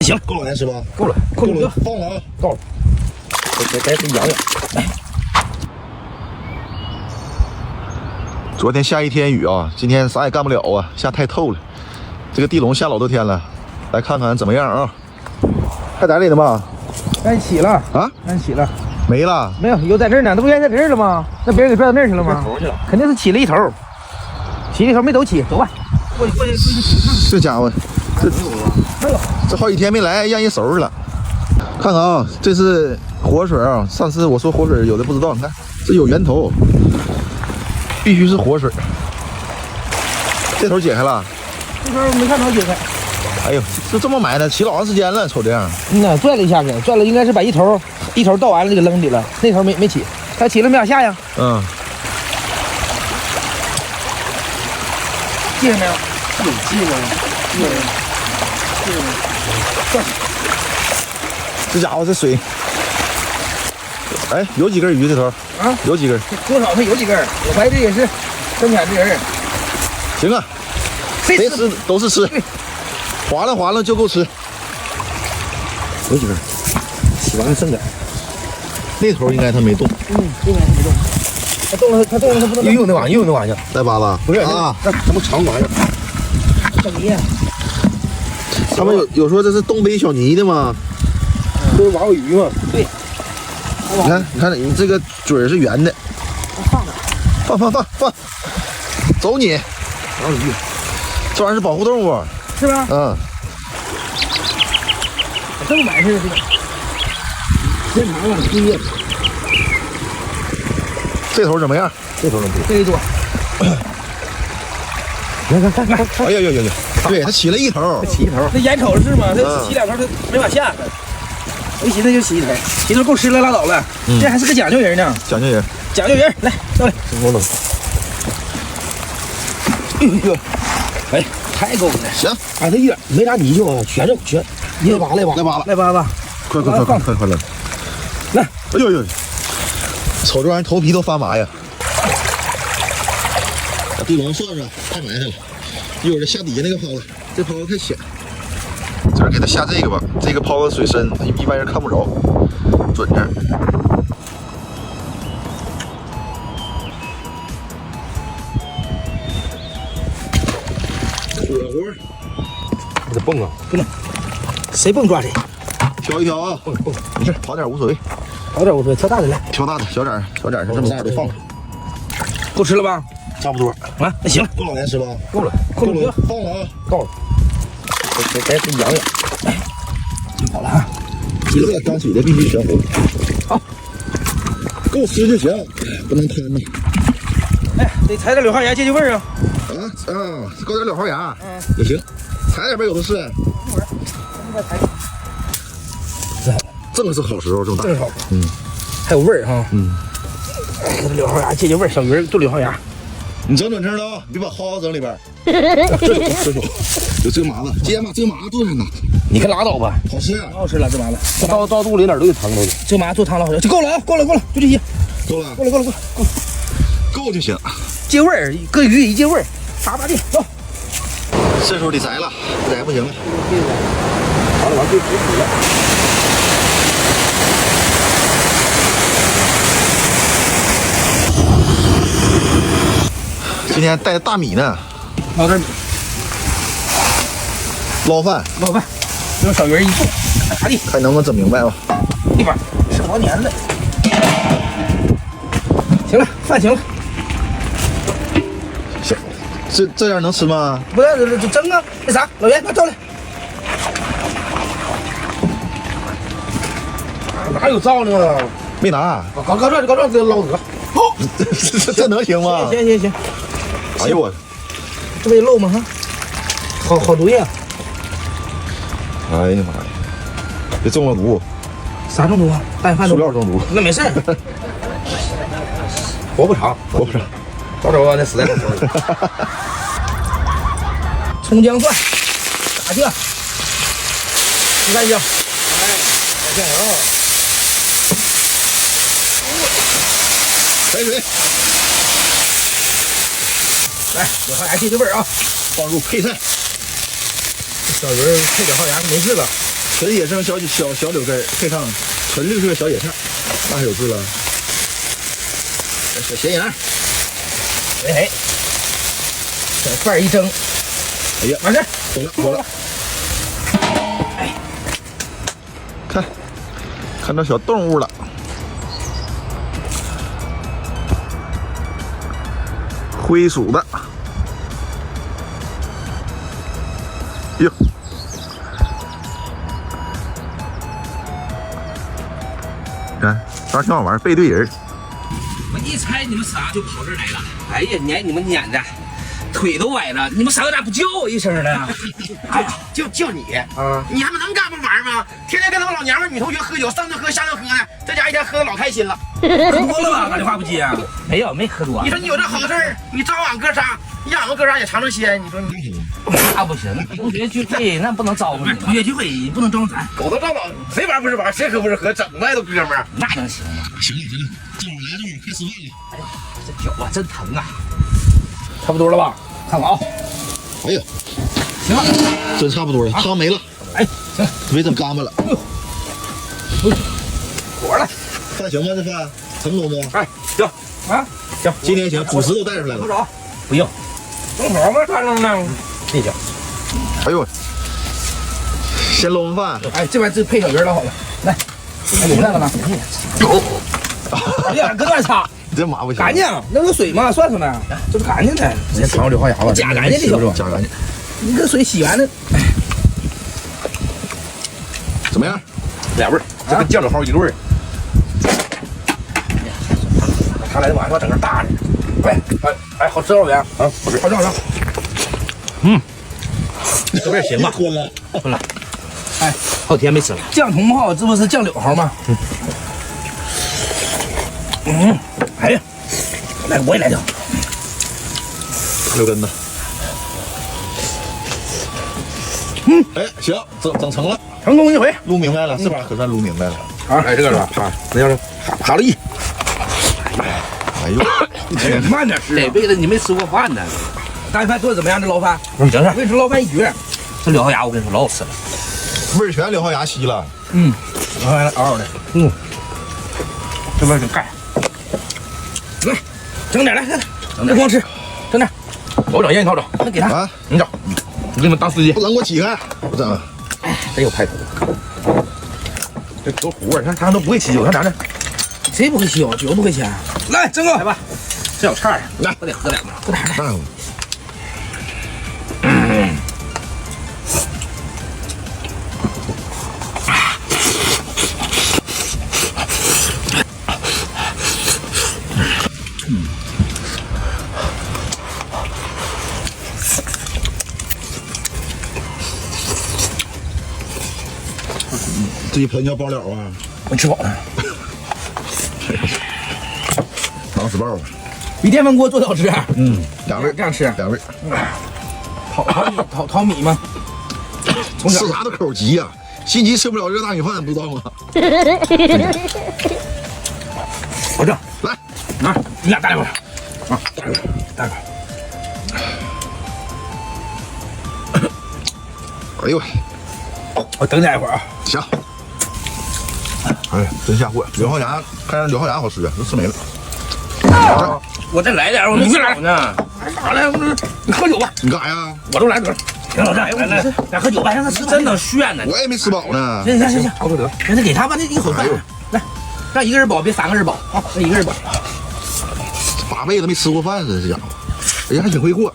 行，够老年吃吧？够了，够了，放了啊！够了。该养养。昨天下一天雨啊，今天啥也干不了啊，下太透了。这个地笼下老多天了，来看看怎么样啊？还在里呢吗？赶紧起了啊！赶紧起了。没了？没有，有在这儿呢。那不原来在这儿了吗？那别人给拽到那儿去了吗？头去了，肯定是起了一头，起了一头没都起，走吧。过去。这家伙，这好几天没来，让人收拾了。看看啊，这是活水啊！上次我说活水，有的不知道，你看这有源头，必须是活水。这头解开了，这头没看着解开。哎呦，就这么埋的，起老长时间了，瞅这样。呐，拽了一下子，拽了应该是把一头倒完了给扔里了，那头没起，它起了没往下呀？嗯。系上没有？系了。这家伙这水，哎，有几根鱼这头啊？有几根？多少它有几根？我怀疑这也是深浅之人。行啊，谁吃都是吃，划了就够吃。有几根？洗完了剩点。那头应该它没动。应该是没动。它动了，它不能。又有那玩意儿，带把子？不是啊，那什么长玩意儿？小泥。他们有说这是东北小泥的吗？不是娃娃鱼吗？对。你看，你这个嘴儿是圆的。放，走你！娃娃鱼，这玩意儿是保护动物，是吧？嗯。这么买似的，这个。拿了低叶。这头怎么样？这头能不？这一多。看！哎呀！对，它起了一头。起一头，那眼瞅着是吗？它起两头，它没往下。我一寻思就起一头，起一头够吃了拉倒了。这还是个讲究人呢。讲究人，来，到来。我冷。哎，太够了。行，它一点没啥泥鳅啊，全你来拔，来吧。快来！来，哎呦，瞅这玩意儿头皮都发麻呀！把地笼算上，太埋汰了。一会儿再下底下那个泡子，这泡子太浅。这儿给它下这个吧，这个泡子水深，一般人看不着，准这儿。火，这蹦啊，不能，谁蹦抓谁。挑一挑啊，蹦，没事，跑点无所谓，挑大的来，挑大的，小点儿是这么大的都放了，够吃了吧？差不多啊，那行，够老年吃吧？够了，放了啊，到了，该养养，哎，挺好了啊，这个刚起的必须全活，好，够吃就行，不能贪呐。哎，得采点柳花芽借味儿啊。搞点柳花芽，也行，采点呗，有的是。正是好时候，这么大，正好，还有味儿哈，哎，这柳花芽借味儿，小鱼做柳花芽，你整准称了啊，别把蒿子整里边。有这个麻子，这个麻子炖上呢，你可拉倒吧，好吃啊，好吃了这麻子，到肚里哪儿都有汤都有。这麻做汤了好吃，就够了啊，够了，就这些，够了，够就行。借味儿，搁鱼一借味儿，拔地走。这时候得摘了，不摘不行了。完就补了。今天带大米呢，捞点米，捞饭，用小鱼一做，拔地，看能不能整明白吧。一把吃好多年了。行了，饭行了。行，这样能吃吗？不是，这蒸啊！那啥，老袁，拿招来。哪有灶呢？没拿。刚转，这捞得。好，这能行吗？行。哎呦我，这不得漏吗？哈，好毒呀！哎呀妈呀，这中了毒。啥中毒啊？带饭塑料中毒。那没事，活不长。早走啊，那死在里头了。葱姜蒜，打酱，鸡蛋酱，酱油，开水，来，柳花芽借味儿啊，放入配菜。小鱼配点花芽没事了，纯野生小柳根配上纯绿色小野菜，那还有治了。小咸盐，哎，小蒜一蒸，哎呀，完事，走了。哎，看到小动物了。灰鼠的，哟，看，这挺好玩，背对人。我一猜你们仨就跑这儿来了。哎呀，你们撵的，腿都崴了，你们仨咋不叫我一声呢？哎呀，就叫你啊！你还不能干不玩吗？天天跟他们老娘们女同学喝酒，上顿喝下顿喝的，这家一天喝的老开心了。喝多了吧？打电话不接啊？没喝多。你说你有这好事儿，你招俺哥仨，你让俺们哥仨也尝尝鲜。你说你那不行，同学聚会那不能招呼你。同学聚会不能招呼咱，狗头照脑，谁玩不是玩，谁喝不是喝，整外头哥们儿。那能行吗？行了，正好来快吃饭了。哎呀，这脚啊真疼啊！差不多了吧？看我啊！哎呀，行了，真差不多了，汤没了。哎，行，没整干巴了。火了，饭行吗？这饭成功不？哎，行啊，行，今天行，主食都带出来了。不着，不用，正好嘛，干着呢。这行。哎呦，先搂饭。哎，这边这配小鱼老好了，来，哎，有那个呢？有。哎呀，搁那擦。你这麻不行，干净，那有水吗？涮涮呗，这不干净的。你先尝尝硫化牙吧，加干净就行，加干净。你搁水洗完了，怎么样？俩味儿，这个酱柳蒿一对儿。看来这晚上整个大的。哎，好吃老袁啊，好吃，好吃。这味行吧？吞了，吞了。哎，好几天没吃了。酱茼蒿，这不是酱柳蒿吗？哎呀，来，我也来条。六根子。哎，行，整成了，成功一回，撸明白了，这把可算撸明白了。啊，来这个是吧？那叫是哈了一。哎呦，慢点吃，这辈子你没吃过饭呢。大米饭做的怎么样？这捞饭？行，我跟你说，捞饭一绝。这柳蒿芽我跟你说老好吃了，味儿全硫化牙吸了。柳蒿芽嗷嗷的。这边就盖。来，整点来，别光吃，整点。我找烟，你掏找，那给他啊，你找，我给你们当司机。不整给我起开，不整。真有派头。这酒壶啊，你看他们都不会沏酒，看咱这，谁不会沏酒？酒不会沏。来，蒸个来吧，这小菜儿，来，我得喝两个，喝点来。这一盆叫爆了啊！没吃饱呢，囊死爆了。比电饭锅做的好吃。两味这样吃，两味。淘米吗？从小吃啥都口急呀，心急吃不了热大米饭，不知道吗？我这来，拿你俩大一会儿啊，大一会儿。哎呦，我等你俩一会儿啊。行。哎，真下货！柳蒿芽，看着柳蒿芽好吃啊，都吃没了。我再来点，我没吃饱呢。好嘞，你喝酒吧。你干啥呀？我都来得了。行，老张，来，咱喝酒吧，让他吃。真能炫呢。我也没吃饱呢。行，好得，让他给他吧，那一口饭。来，让一个人饱，别3个人饱啊，让一个人饱。8辈子没吃过饭似的，这家伙。哎呀，还挺会过。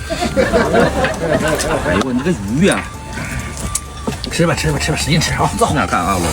哎呦，你这个鱼呀！吃吧，使劲吃啊！走，哪干啊我？